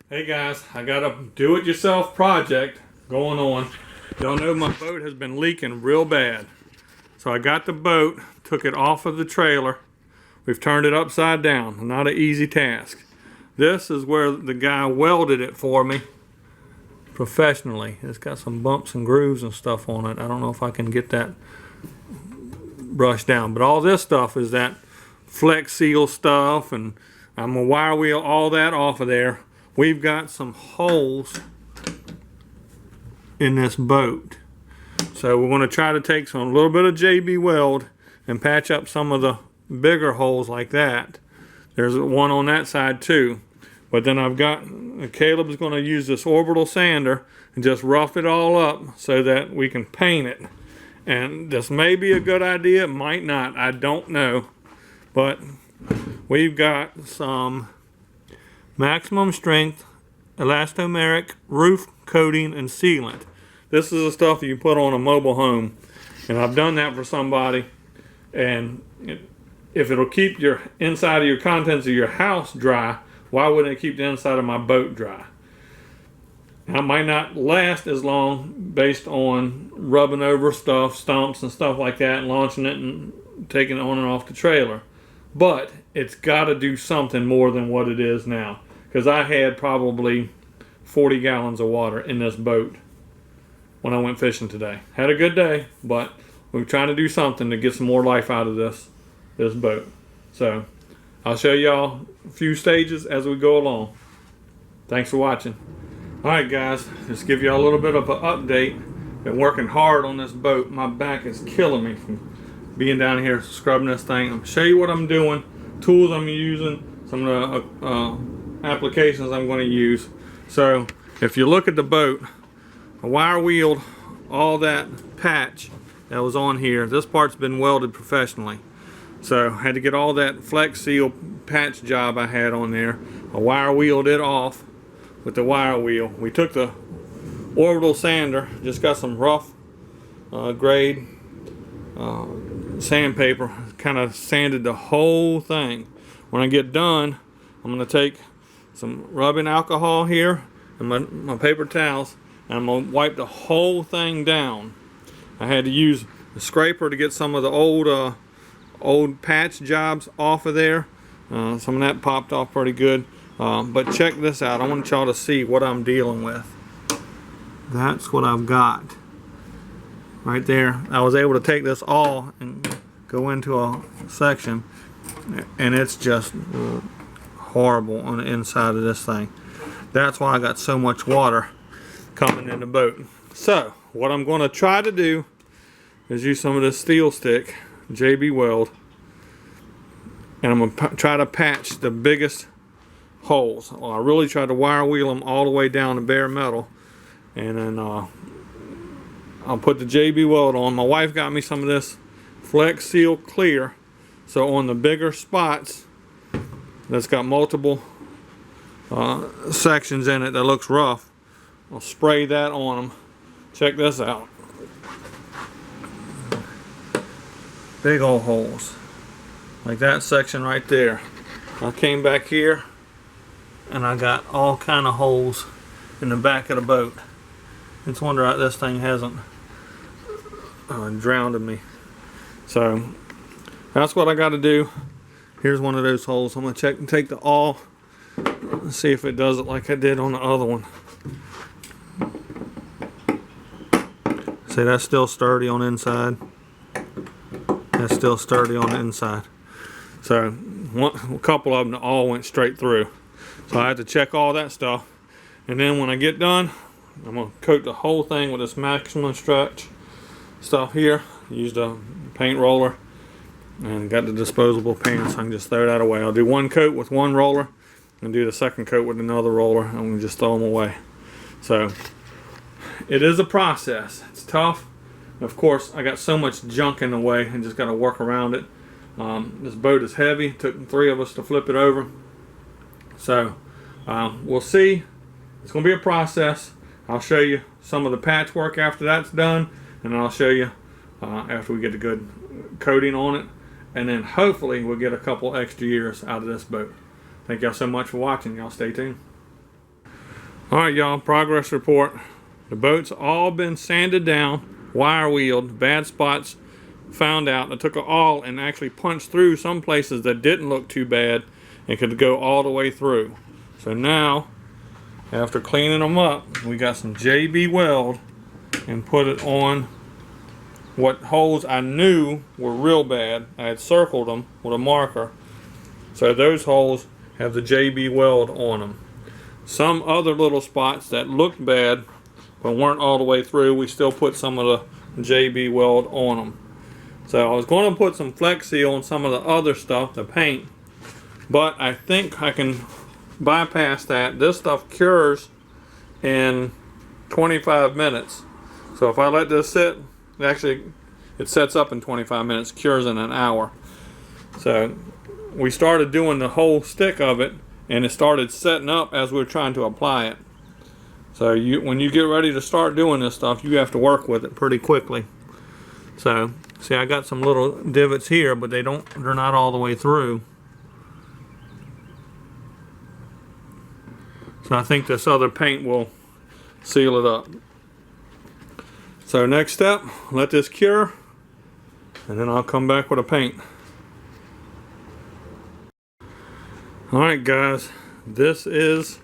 Hey guys, I got a do-it-yourself project going on. Y'all know my boat has been leaking real bad. So I got the boat, took it off of the trailer. We've turned it upside down. Not an easy task. This is where the guy welded it for me professionally. It's got some bumps and grooves and stuff on it. I don't know if I can get that brushed down. But all this stuff is that Flex Seal stuff, and I'm gonna wire wheel all that off of there. We've got some holes in this boat. So we're going to try to take a little bit of JB weld and patch up some of the bigger holes like that. There's one on that side too. But then I've got, Caleb's going to use this orbital sander and just rough it all up so that we can paint it. And this may be a good idea, it might not, I don't know. But we've got some maximum strength elastomeric roof coating and sealant. This is the stuff you put on a mobile home, and I've done that for somebody, and if it'll keep your inside of your contents of your house dry, why wouldn't it keep the inside of my boat dry? Now, it might not last as long based on rubbing over stuff, stumps and stuff like that, and launching it and taking it on and off the trailer, but it's got to do something more than what it is now. Because I had probably 40 gallons of water in this boat when I went fishing today. Had a good day, but we're trying to do something to get some more life out of this boat. So I'll show y'all a few stages as we go along. Thanks for watching. Alright guys, just give y'all a little bit of an update. Been working hard on this boat. My back is killing me from being down here scrubbing this thing. I'm gonna show you what I'm doing, tools I'm using, some of the applications I'm going to use. So if you look at the boat, I wire wheeled all that patch that was on here. This part's been welded professionally, so I had to get all that Flex Seal patch job I had on there. I wire wheeled it off with the wire wheel. We took the orbital sander, just got some rough grade sandpaper, kind of sanded the whole thing. When I get done, I'm going to take some rubbing alcohol here and my paper towels, and I'm going to wipe the whole thing down. I had to use a scraper to get some of the old patch jobs off of there. Some of that popped off pretty good. But check this out. I want y'all to see what I'm dealing with. That's what I've got right there. I was able to take this all and go into a section, and it's just horrible on the inside of this thing. That's why I got so much water coming in the boat. So what I'm going to try to do is use some of this steel stick JB weld, and I'm going to try to patch the biggest holes. Well, I really tried to wire wheel them all the way down to bare metal, and then I'll put the JB weld on. My wife got me some of this Flex Seal clear, so on the bigger spots that's got multiple sections in it that looks rough, I'll spray that on them. Check this out. Big old holes. Like that section right there. I came back here and I got all kind of holes in the back of the boat. It's a wonder this thing hasn't drowned me. So that's what I got to do. Here's one of those holes. I'm going to check and take the awl and see if it does it like I did on the other one. See, that's still sturdy on the inside. That's still sturdy on the inside. So a couple of them, the awl went straight through. So I had to check all that stuff. And then when I get done, I'm going to coat the whole thing with this maximum stretch stuff here. Used a paint roller and got the disposable paint, so I can just throw that away. I'll do one coat with one roller and do the second coat with another roller, and I'm just throw them away. So it is a process. It's tough. Of course, I got so much junk in the way and just got to work around it. This boat is heavy. It took 3 of us to flip it over. So we'll see. It's going to be a process. I'll show you some of the patchwork after that's done, and I'll show you after we get a good coating on it, and then hopefully we'll get a couple extra years out of this boat. Thank y'all so much for watching. Y'all stay tuned. All right, y'all, progress report. The boat's all been sanded down, wire wheeled, bad spots found out. I took an awl and actually punched through some places that didn't look too bad and could go all the way through. So now, after cleaning them up, we got some JB Weld and put it on what holes I knew were real bad. I had circled them with a marker. So those holes have the JB Weld on them. Some other little spots that looked bad but weren't all the way through, we still put some of the JB Weld on them. So I was going to put some Flex Seal on some of the other stuff, the paint, but I think I can bypass that. This stuff cures in 25 minutes. So if I let this sit, actually it sets up in 25 minutes, cures in an hour. So we started doing the whole stick of it, and it started setting up as we were trying to apply it. So when you get ready to start doing this stuff, you have to work with it pretty quickly. So see, I got some little divots here, but they're not all the way through. So I think this other paint will seal it up. So next step, let this cure, and then I'll come back with a paint. Alright guys, this is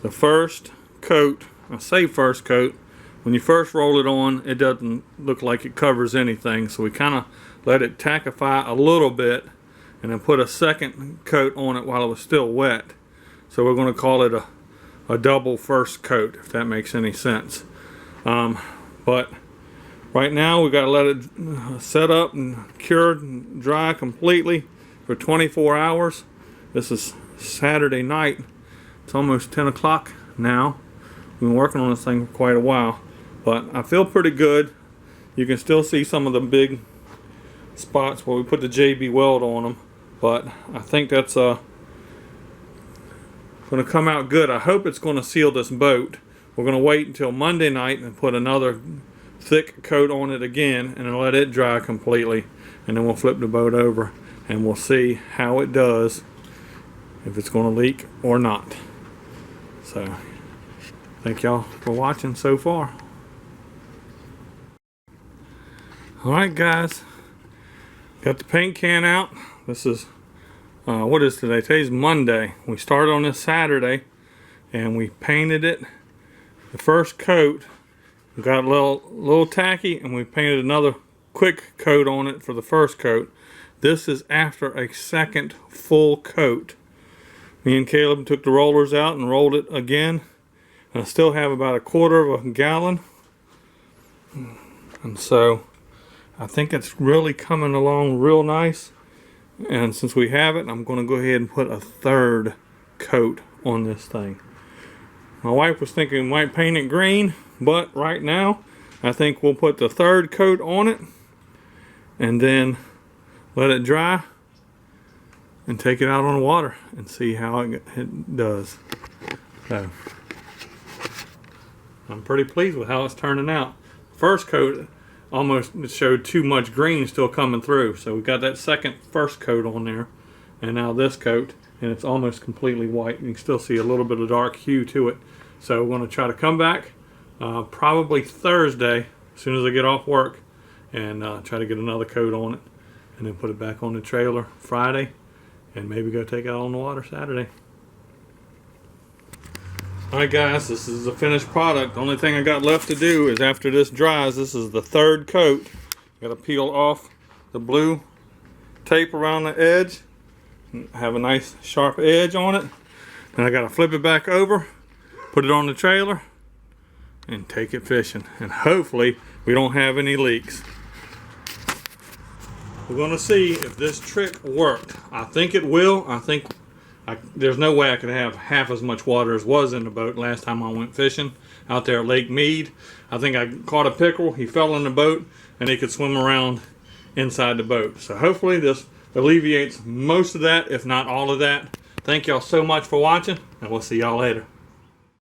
the first coat. I say first coat. When you first roll it on, it doesn't look like it covers anything, so we kind of let it tackify a little bit and then put a second coat on it while it was still wet. So we're going to call it a double first coat, if that makes any sense. But right now we got to let it set up and cure and dry completely for 24 hours. This is Saturday night. It's almost 10 o'clock now. We've been working on this thing for quite a while, but I feel pretty good. You can still see some of the big spots where we put the JB Weld on them, but I think that's going to come out good. I hope it's going to seal this boat. We're going to wait until Monday night and put another thick coat on it again and then let it dry completely, and then we'll flip the boat over and we'll see how it does, if it's going to leak or not. So thank y'all for watching so far. Alright guys, got the paint can out. This is what is today? Today's Monday. We started on this Saturday and we painted it. The first coat got a little tacky, and we painted another quick coat on it for the first coat. This is after a second full coat. Me and Caleb took the rollers out and rolled it again, and I still have about 1/4 of a gallon. And so I think it's really coming along real nice. And since we have it, I'm going to go ahead and put a third coat on this thing. My wife was thinking we might paint it green, but right now I think we'll put the third coat on it and then let it dry and take it out on the water and see how it does. So I'm pretty pleased with how it's turning out. First coat almost showed too much green still coming through, so we got that first coat on there, and now this coat, and it's almost completely white. You can still see a little bit of dark hue to it. So we're going to try to come back probably Thursday as soon as I get off work and try to get another coat on it, and then put it back on the trailer Friday and maybe go take it out on the water Saturday. Alright guys, this is the finished product. The only thing I got left to do is, after this dries, this is the third coat. Got to peel off the blue tape around the edge, have a nice sharp edge on it, and I got to flip it back over, put it on the trailer, and take it fishing. And hopefully we don't have any leaks. We're going to see if this trick worked. I think it will. There's no way I could have half as much water as was in the boat last time I went fishing out there at Lake Mead. I think I caught a pickerel. He fell in the boat and he could swim around inside the boat. So hopefully this alleviates most of that, if not all of that. Thank y'all so much for watching, and we'll see y'all later.